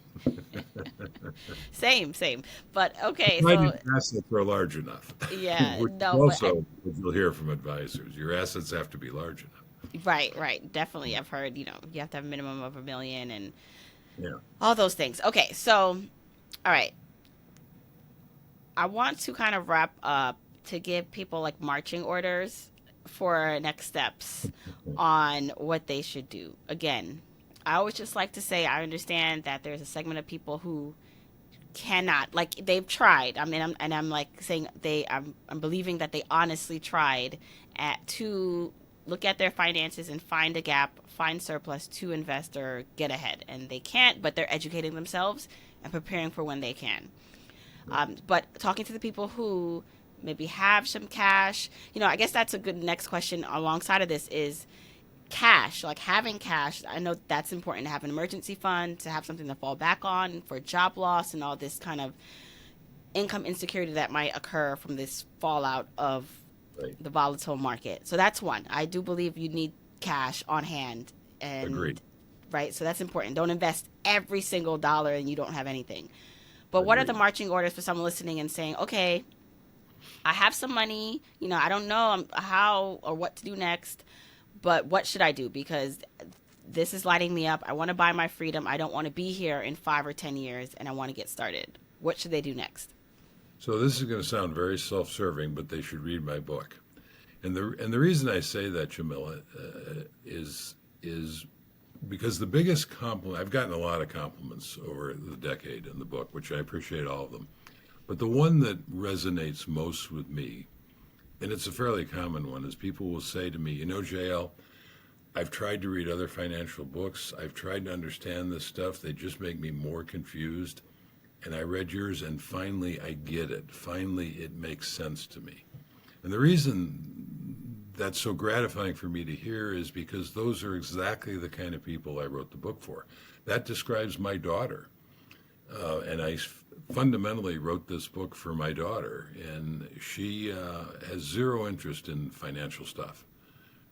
Same, same. But okay, so Provided your assets are large enough, yeah, which is no, but also what you'll hear from advisors. Your assets have to be large enough. Right, right. Definitely. I've heard, you have to have a minimum of 1 million and Yeah. all those things. Okay, so, all right. I want to kind of wrap up to give people like marching orders for next steps on what they should do. Again, I always just like to say I understand that there's a segment of people who cannot, like, they've tried. I mean, I'm like saying I'm believing that they honestly tried at to look at their finances and find a gap, find surplus to invest or get ahead, and they can't, but they're educating themselves and preparing for when they can. But talking to the people who maybe have some cash, I guess that's a good next question alongside of this is cash, like having cash. I know that's important to have an emergency fund, to have something to fall back on for job loss and all this kind of income insecurity that might occur from this fallout of Right. the volatile market. So that's one. I do believe you need cash on hand, and Agreed. right, so that's important. Don't invest every single dollar and you don't have anything. But what are the Agreed. marching orders for someone listening and saying, okay, I have some money, I don't know how or what to do next, but what should I do? Because this is lighting me up. I want to buy my freedom. I don't want to be here in 5 or 10 years, and I want to get started. What should they do next? So this is going to sound very self-serving, but they should read my book. And the reason I say that, Jamila, is because the biggest compliment, I've gotten a lot of compliments over the decade in the book, which I appreciate all of them. But the one that resonates most with me, and it's a fairly common one, is people will say to me, JL, I've tried to read other financial books. I've tried to understand this stuff. They just make me more confused. And I read yours, and finally I get it. Finally, it makes sense to me. And the reason that's so gratifying for me to hear is because those are exactly the kind of people I wrote the book for. That describes my daughter. And I fundamentally wrote this book for my daughter. And she has zero interest in financial stuff,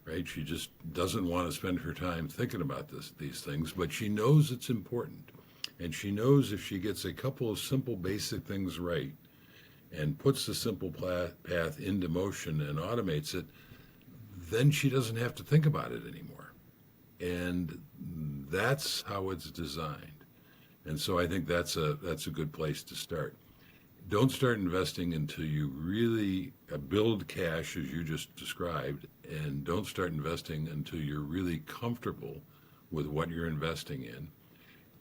right? She just doesn't want to spend her time thinking about these things, but she knows it's important. And she knows if she gets a couple of simple, basic things right and puts the simple path into motion and automates it, then she doesn't have to think about it anymore. And that's how it's designed. And so I think that's a good place to start. Don't start investing until you really build cash, as you just described, and don't start investing until you're really comfortable with what you're investing in.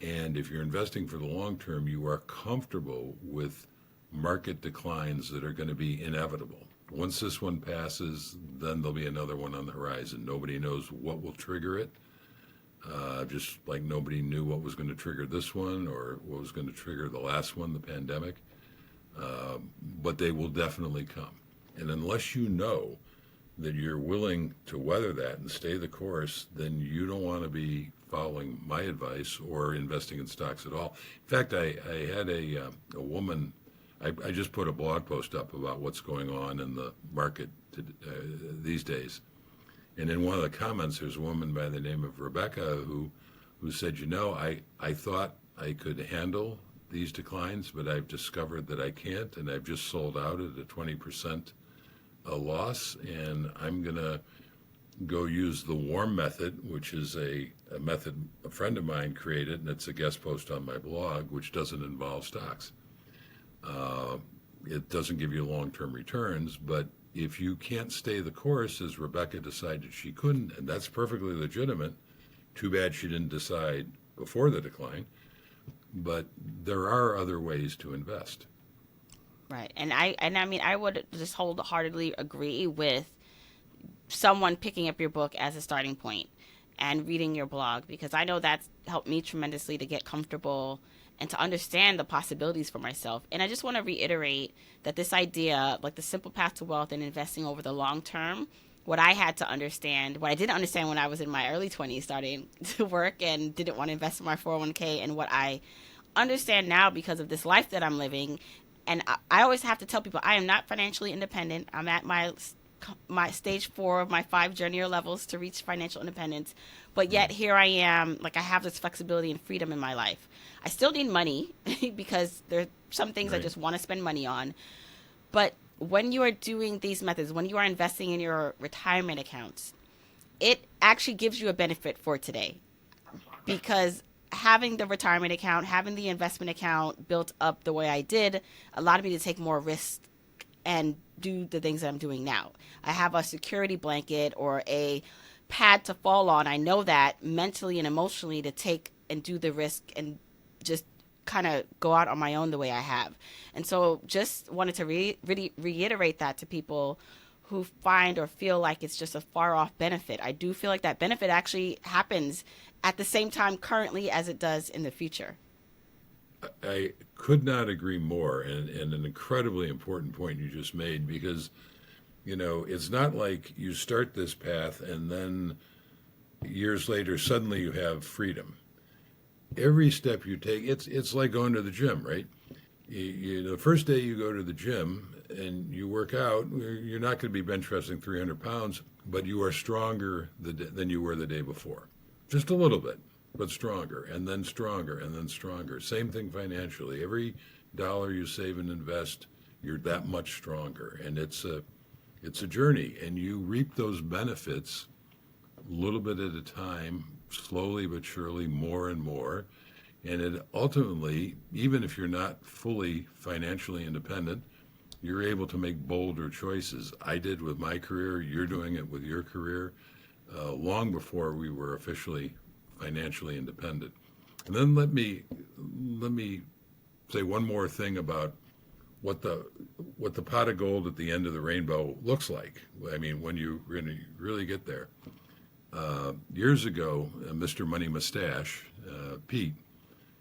And if you're investing for the long term, you are comfortable with market declines that are going to be inevitable. Once this one passes, then there'll be another one on the horizon. Nobody knows what will trigger it. Just like nobody knew what was going to trigger this one or what was going to trigger the last one, the pandemic. But they will definitely come. And unless you know that you're willing to weather that and stay the course, then you don't want to be following my advice or investing in stocks at all. In fact, I had a woman, I just put a blog post up about what's going on in the market these days. And in one of the comments, there's a woman by the name of Rebecca who said, I thought I could handle these declines, but I've discovered that I can't, and I've just sold out at a 20% loss, and I'm going to go use the warm method, which is a method a friend of mine created, and it's a guest post on my blog, which doesn't involve stocks. It doesn't give you long-term returns, but if you can't stay the course, as Rebecca decided she couldn't, and that's perfectly legitimate, too bad she didn't decide before the decline, but there are other ways to invest. Right. And I mean I would just wholeheartedly agree with someone picking up your book as a starting point and reading your blog, because I know that's helped me tremendously to get comfortable and to understand the possibilities for myself. And I just want to reiterate that this idea, like the simple path to wealth and investing over the long term, what I had to understand, what I didn't understand when I was in my early 20s starting to work and didn't want to invest in my 401k, and what I understand now because of this life that I'm living. And I always have to tell people I am not financially independent. I'm at my stage 4 of my 5 journey levels to reach financial independence, but yet here I am, like I have this flexibility and freedom in my life. I still need money because there's some things I Right. just want to spend money on, but when you are doing these methods, when you are investing in your retirement accounts, it actually gives you a benefit for today, because having the retirement account, having the investment account built up the way I did, allowed me to take more risks and do the things that I'm doing now. I have a security blanket or a pad to fall on. I know that mentally and emotionally to take and do the risk and just kind of go out on my own the way I have. And so just wanted to really reiterate that to people who find or feel like it's just a far off benefit. I do feel like that benefit actually happens at the same time currently as it does in the future. I could not agree more, and an incredibly important point you just made because, it's not like you start this path and then years later suddenly you have freedom. Every step you take, it's like going to the gym, right? The first day you go to the gym and you work out, you're not going to be bench pressing 300 pounds, but you are stronger than you were the day before. Just a little bit, but stronger, and then stronger, and then stronger. Same thing financially. Every dollar you save and invest, you're that much stronger. And it's a journey, and you reap those benefits a little bit at a time, slowly but surely, more and more. And it ultimately, even if you're not fully financially independent, you're able to make bolder choices. I did with my career. You're doing it with your career, long before we were officially financially independent. And then let me say one more thing about what the pot of gold at the end of the rainbow looks like. I mean, when you really get there. Years ago, Mr. Money Mustache, Pete,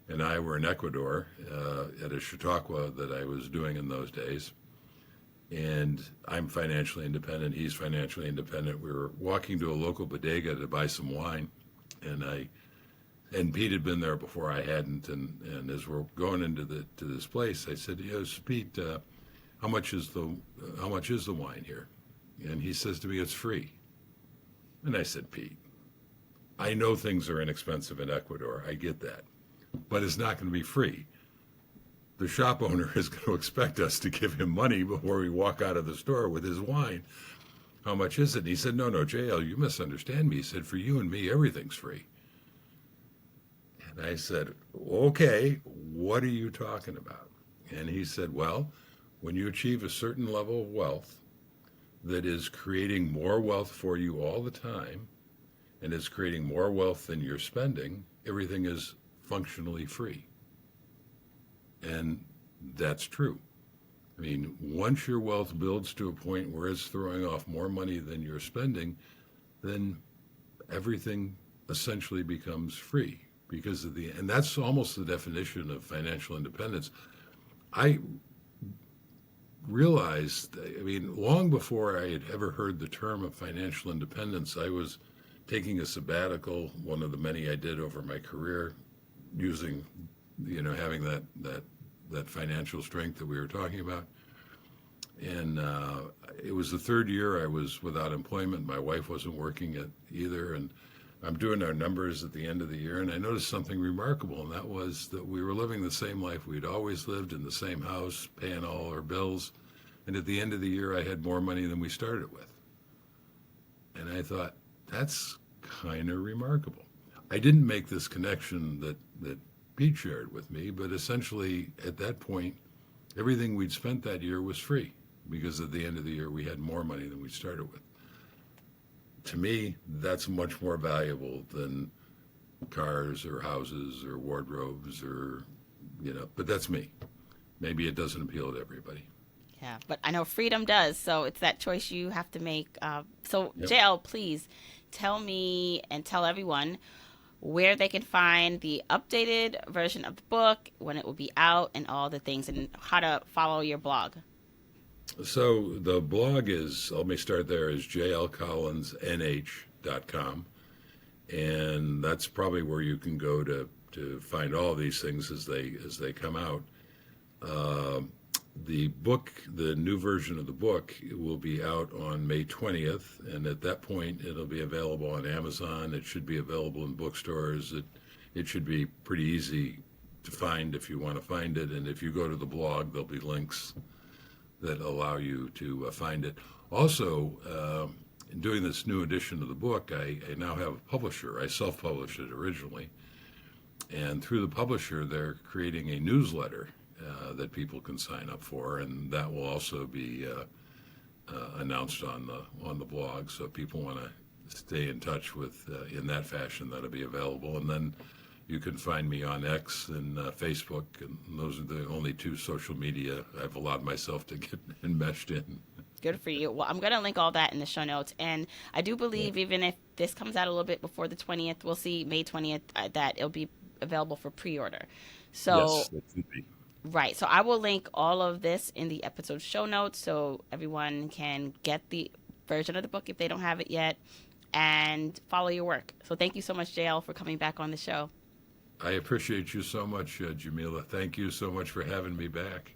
and I were in Ecuador at a Chautauqua that I was doing in those days. And I'm financially independent. He's financially independent. We were walking to a local bodega to buy some wine, and Pete had been there before I hadn't. And as we're going into to this place, I said, "Yes, Pete, how much is the wine here?" And he says to me, "It's free." And I said, "Pete, I know things are inexpensive in Ecuador. I get that, but it's not going to be free. The shop owner is going to expect us to give him money before we walk out of the store with his wine. How much is it?" And he said, "No, JL, you misunderstand me." He said, "For you and me, everything's free." And I said, "Okay, what are you talking about?" And he said, "Well, when you achieve a certain level of wealth that is creating more wealth for you all the time, and is creating more wealth than you're spending, everything is functionally free." And that's true. I mean, once your wealth builds to a point where it's throwing off more money than you're spending, then everything essentially becomes free because and that's almost the definition of financial independence. I realized, I mean, long before I had ever heard the term of financial independence, I was taking a sabbatical, one of the many I did over my career, using, having that financial strength that we were talking about. And it was the third year I was without employment. My wife wasn't working at either. And I'm doing our numbers at the end of the year, and I noticed something remarkable, and that was that we were living the same life we'd always lived, in the same house, paying all our bills. And at the end of the year, I had more money than we started with. And I thought, that's kind of remarkable. I didn't make this connection that Pete shared with me, but essentially at that point, everything we'd spent that year was free because at the end of the year, we had more money than we started with. To me, that's much more valuable than cars or houses or wardrobes but that's me. Maybe it doesn't appeal to everybody. Yeah, but I know freedom does. So it's that choice you have to make. So, Yep. JL, please tell me and tell everyone where they can find the updated version of the book, when it will be out, and all the things, and how to follow your blog. So the blog let me start there, is jlcollinsnh.com. And that's probably where you can go to find all these things as they come out. Uh, the book, the new version of the book, will be out on May 20th, and at that point, it'll be available on Amazon. It should be available in bookstores. It should be pretty easy to find if you want to find it. And if you go to the blog, there'll be links that allow you to find it. Also, in doing this new edition of the book, I now have a publisher. I self-published it originally, and through the publisher, they're creating a newsletter that people can sign up for, and that will also be announced on the blog. So if people want to stay in touch with in that fashion, that'll be available. And then you can find me on X and Facebook, and those are the only two social media I've allowed myself to get enmeshed in. Good for you. Well, I'm going to link all that in the show notes. And I do believe, even if this comes out a little bit before the 20th, we'll see May 20th, that it'll be available for pre order. So, Yes, that should be. right. So I will link all of this in the episode show notes so everyone can get the version of the book if they don't have it yet and follow your work. So thank you so much, JL, for coming back on the show. I appreciate you so much, Jamila. Thank you so much for having me back.